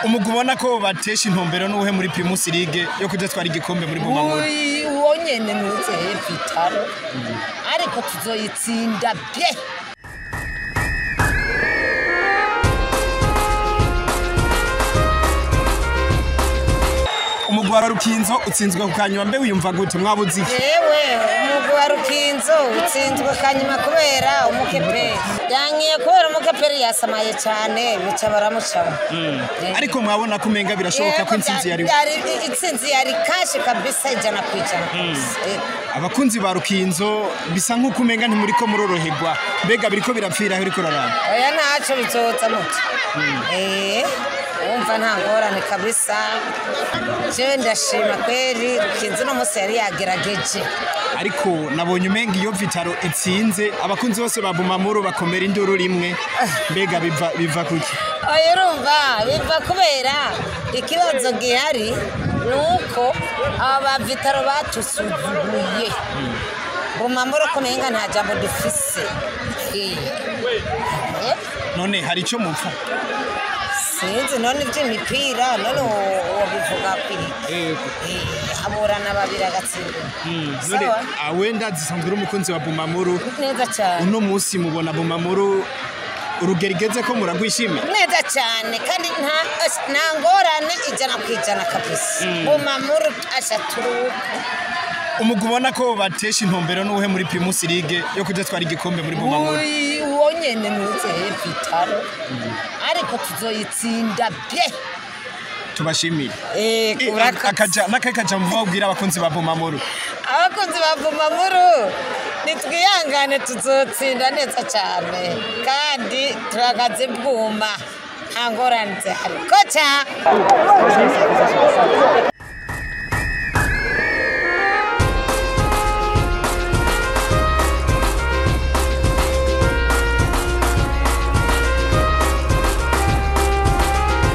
umugubona ko batesha intumbero n'uhe muri Primus League yo kudatwara igikombe muri Bumamuru uwo nyene nuze Vitaro ariko tuzoyitsinda bye umugwa Rukinzo utsinzwe ku kanyuma mbe wiyumva gute mwabuzi yewe umugwa Rukinzo utsinzwe kanyuma kubera umukepe yangiye kubera umukepe yasamaye cyane bica baramucaba ariko mwabona kumenga birashoboka ko intsinzi yari intsinzi yari kashi kabisa ijana kwijana abakunzi ba Rukinzo bisa nkuko umenga ntimuri ko muroroherwa mbega biriko birapfira aho riko rarana oya ntaco bizoza muto umva nta ngorane kabisa je ndashima kweri Rukinzo no musi yari yagerageje ariko nabonye umenga iyo Vitaro itsinze abakunzi bose ba Bumamuru bakomera induru rimwe mbega biva kuki oya urumva biva kubera ikibazo gihari nuko aba Vitaro batusuzuguye Bumamuru kumenga nta jambo dufise none hari ico mupfa sinzi none by'imipira none wobivuga kwiki aburana babiri agatsinda none awenda zisanzwe umukunzi wa Bumamuru neza cyane uno munsi mubona Bumamuru urugerigeze ko muragwishimira neza cyane kandi nta ngorane ijana kwijana kabisa Bumamuru ashaturuka umugubona ko batesha intumbero n'uhe muri Primus League yo kudatwara igikombe muri Bumamuru uwo nyene nuze Vitaro ariko tuzoyitsinda bye tubashimira akaja mubabwira abakunzi ba Bumamuru abakunzi ba Bumamuru nitwihangane tuzotsinda neza cyane kandi turagaze bwuma nta ngorane zihari koca